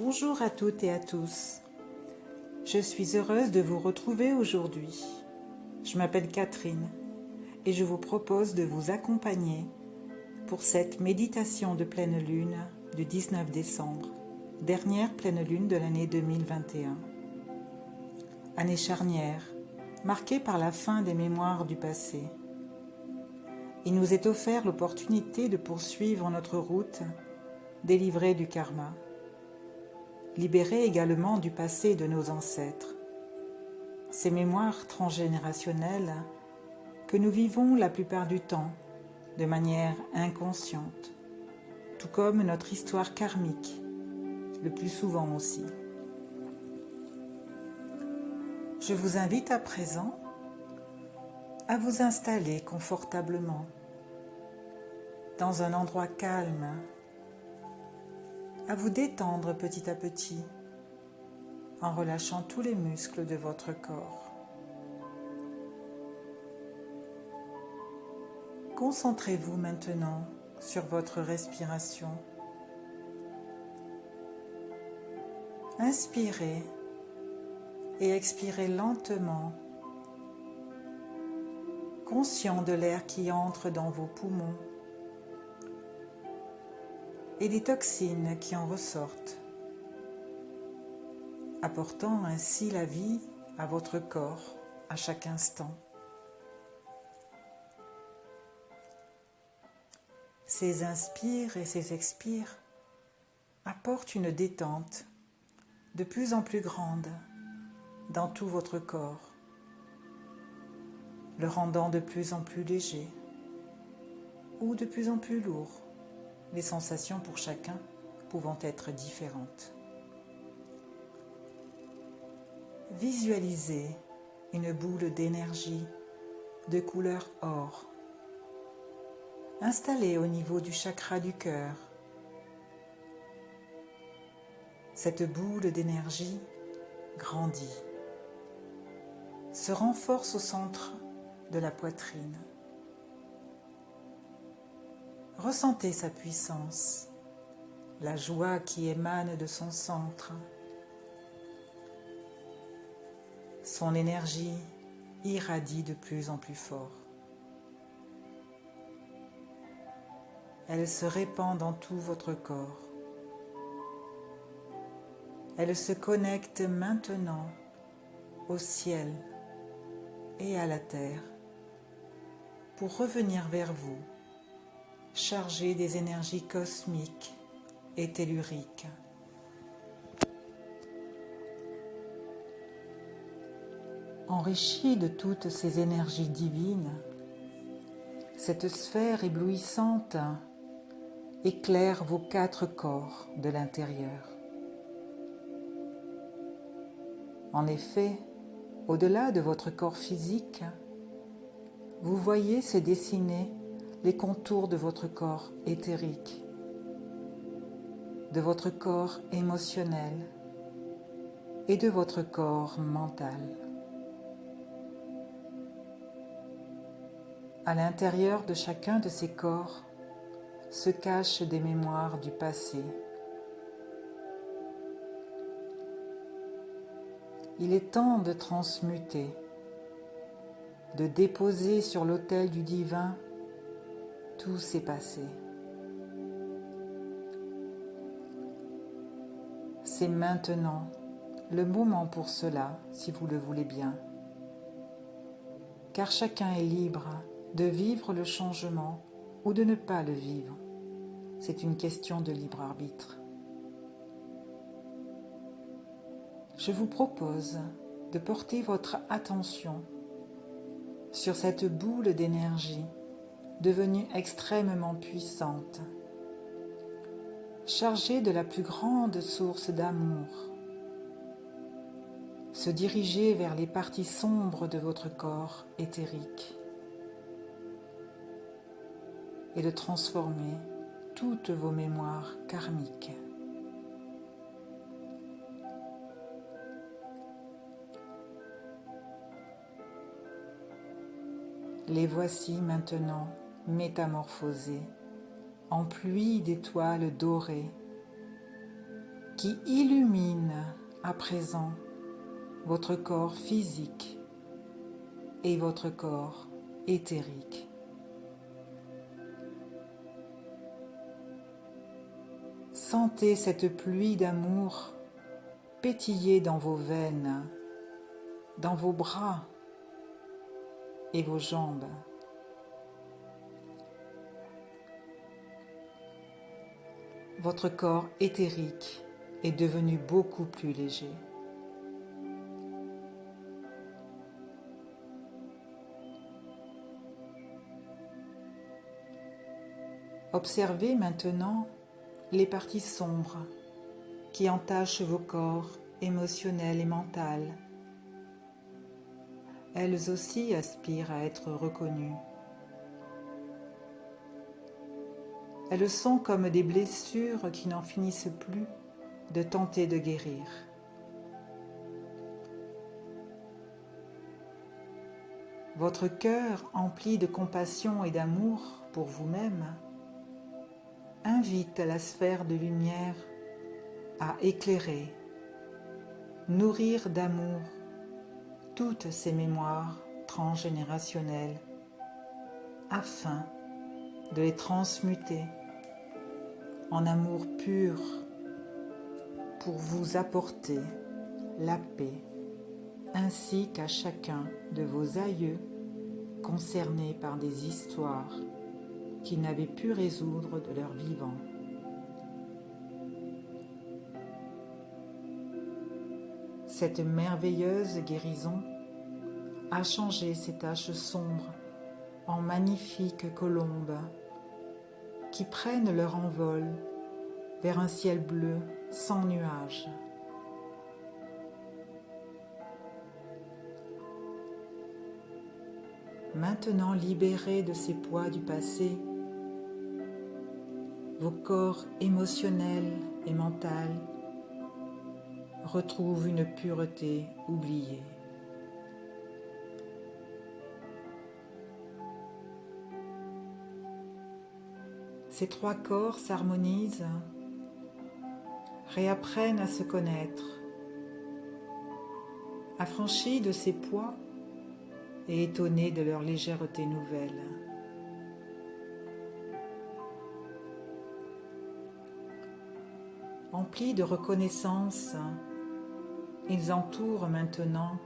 Bonjour à toutes et à tous. Je suis heureuse de vous retrouver aujourd'hui. Je m'appelle Catherine et je vous propose de vous accompagner pour cette méditation de pleine lune du 19 décembre, dernière pleine lune de l'année 2021. Année charnière, marquée par la fin des mémoires du passé. Il nous est offert l'opportunité de poursuivre notre route, délivrée du karma, libérée également du passé de nos ancêtres. Ces mémoires transgénérationnelles que nous vivons la plupart du temps de manière inconsciente, tout comme notre histoire karmique, le plus souvent aussi. Je vous invite à présent à vous installer confortablement dans un endroit calme, à vous détendre petit à petit en relâchant tous les muscles de votre corps. Concentrez-vous maintenant sur votre respiration. Inspirez et expirez lentement, conscient de l'air qui entre dans vos poumons et des toxines qui en ressortent, apportant ainsi la vie à votre corps à chaque instant. Ces inspires et ces expires apportent une détente de plus en plus grande dans tout votre corps, le rendant de plus en plus léger ou de plus en plus lourd, les sensations pour chacun pouvant être différentes. Visualisez une boule d'énergie de couleur or, installée au niveau du chakra du cœur. Cette boule d'énergie grandit, se renforce au centre de la poitrine. Ressentez sa puissance, la joie qui émane de son centre. Son énergie irradie de plus en plus fort. Elle se répand dans tout votre corps. Elle se connecte maintenant au ciel et à la terre pour revenir vers vous, chargée des énergies cosmiques et telluriques. Enrichie de toutes ces énergies divines, cette sphère éblouissante éclaire vos 4 corps de l'intérieur. En effet, au-delà de votre corps physique, vous voyez se dessiner les contours de votre corps éthérique, de votre corps émotionnel et de votre corps mental. À l'intérieur de chacun de ces corps se cachent des mémoires du passé. Il est temps de transmuter, de déposer sur l'autel du divin tous ces passés. C'est maintenant le moment pour cela, si vous le voulez bien, car chacun est libre de vivre le changement ou de ne pas le vivre. C'est une question de libre arbitre. Je vous propose de porter votre attention sur cette boule d'énergie devenue extrêmement puissante, chargée de la plus grande source d'amour. Se diriger vers les parties sombres de votre corps éthérique et de transformer toutes vos mémoires karmiques. Les voici maintenant métamorphosés en pluie d'étoiles dorées qui illumine à présent votre corps physique et votre corps éthérique. Sentez cette pluie d'amour pétiller dans vos veines, dans vos bras et vos jambes. Votre corps éthérique est devenu beaucoup plus léger. Observez maintenant les parties sombres qui entachent vos corps émotionnels et mentaux. Elles aussi aspirent à être reconnues. Elles sont comme des blessures qui n'en finissent plus de tenter de guérir. Votre cœur, empli de compassion et d'amour pour vous-même, invite la sphère de lumière à éclairer, nourrir d'amour toutes ces mémoires transgénérationnelles afin de les transmuter en amour pur pour vous apporter la paix ainsi qu'à chacun de vos aïeux concernés par des histoires qu'ils n'avaient pu résoudre de leur vivant. Cette merveilleuse guérison a changé ces taches sombres en magnifiques colombes qui prennent leur envol vers un ciel bleu sans nuages. Maintenant libérés de ces poids du passé, vos corps émotionnels et mentaux retrouvent une pureté oubliée. Ces trois corps s'harmonisent, réapprennent à se connaître, affranchis de ces poids et étonnés de leur légèreté nouvelle. Emplis de reconnaissance, ils entourent maintenant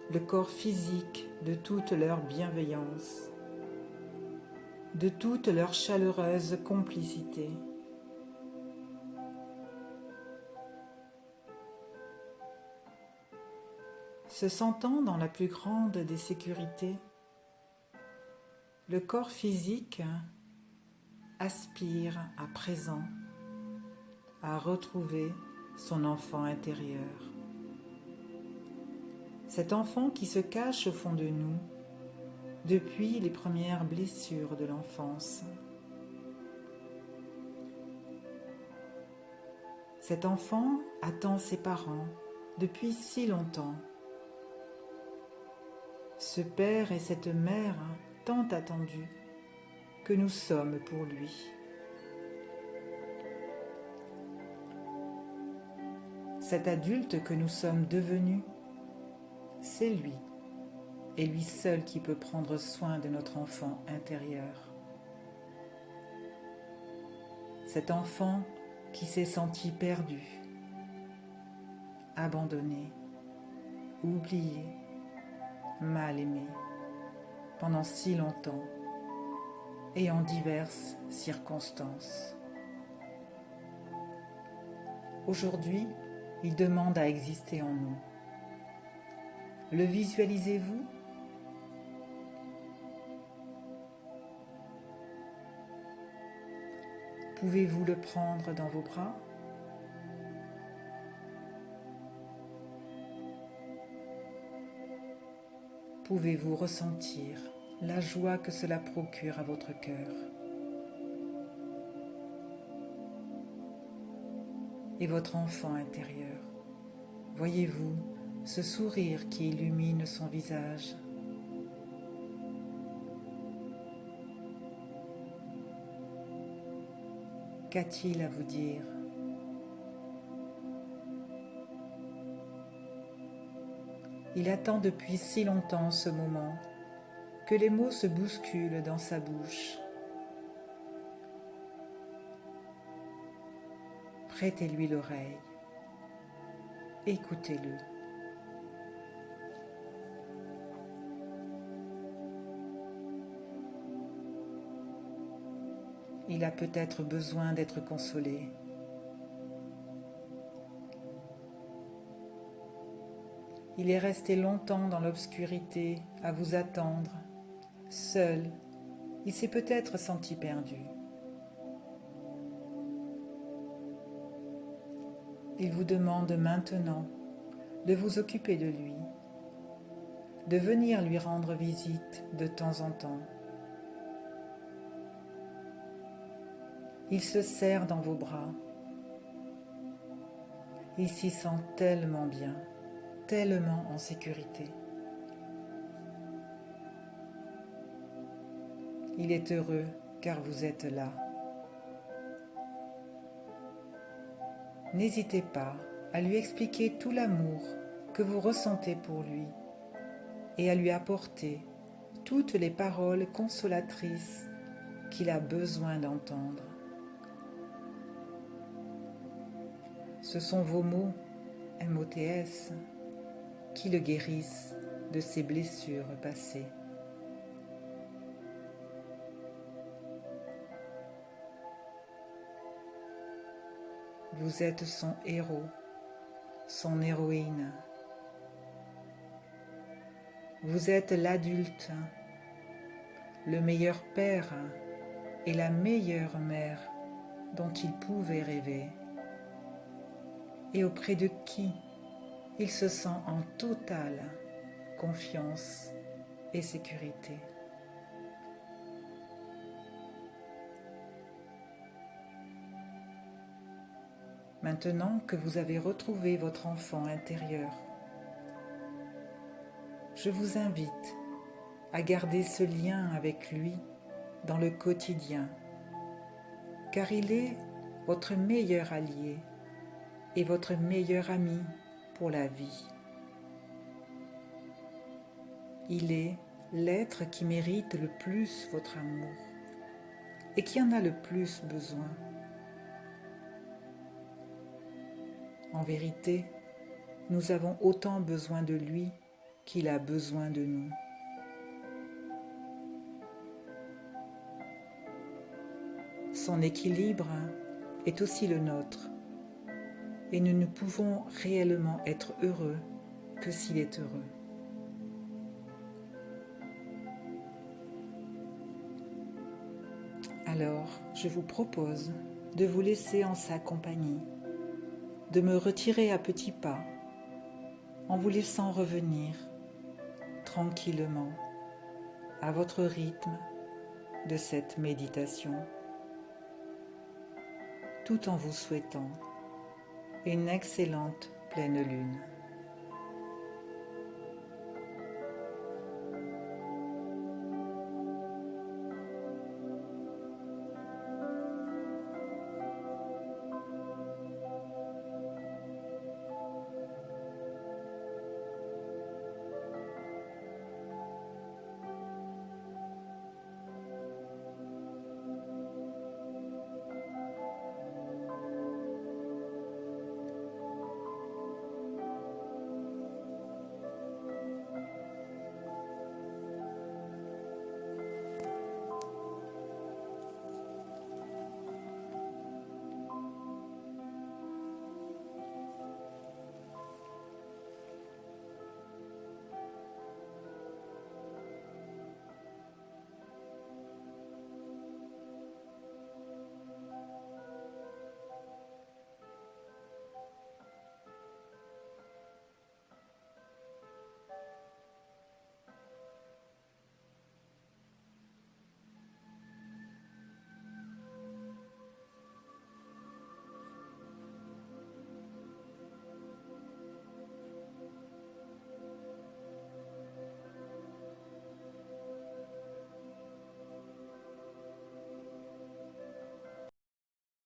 le corps physique de toute leur bienveillance, de toute leur chaleureuse complicité. Se sentant dans la plus grande des sécurités, le corps physique aspire à présent à retrouver son enfant intérieur. Cet enfant qui se cache au fond de nous depuis les premières blessures de l'enfance. Cet enfant attend ses parents depuis si longtemps. Ce père et cette mère tant attendus que nous sommes pour lui. Cet adulte que nous sommes devenus, c'est lui, et lui seul qui peut prendre soin de notre enfant intérieur. Cet enfant qui s'est senti perdu, abandonné, oublié, mal aimé, pendant si longtemps et en diverses circonstances. Aujourd'hui, il demande à exister en nous. Le visualisez-vous ? Pouvez-vous le prendre dans vos bras ? Pouvez-vous ressentir la joie que cela procure à votre cœur ? Et votre enfant intérieur, voyez-vous ce sourire qui illumine son visage ? Qu'a-t-il à vous dire ? Il attend depuis si longtemps ce moment que les mots se bousculent dans sa bouche. Prêtez-lui l'oreille. Écoutez-le. Il a peut-être besoin d'être consolé. Il est resté longtemps dans l'obscurité à vous attendre. Seul, il s'est peut-être senti perdu. Il vous demande maintenant de vous occuper de lui, de venir lui rendre visite de temps en temps. Il se serre dans vos bras. Il s'y sent tellement bien, tellement en sécurité. Il est heureux car vous êtes là. N'hésitez pas à lui expliquer tout l'amour que vous ressentez pour lui et à lui apporter toutes les paroles consolatrices qu'il a besoin d'entendre. Ce sont vos mots, MOTS, qui le guérissent de ses blessures passées. Vous êtes son héros, son héroïne. Vous êtes l'adulte, le meilleur père et la meilleure mère dont il pouvait rêver, et auprès de qui il se sent en totale confiance et sécurité. Maintenant que vous avez retrouvé votre enfant intérieur, je vous invite à garder ce lien avec lui dans le quotidien, car il est votre meilleur allié et votre meilleur ami pour la vie. Il est l'être qui mérite le plus votre amour et qui en a le plus besoin. En vérité, nous avons autant besoin de lui qu'il a besoin de nous. Son équilibre est aussi le nôtre, et nous ne pouvons réellement être heureux que s'il est heureux. Alors, je vous propose de vous laisser en sa compagnie, de me retirer à petits pas, en vous laissant revenir tranquillement à votre rythme de cette méditation, tout en vous souhaitant une excellente pleine lune.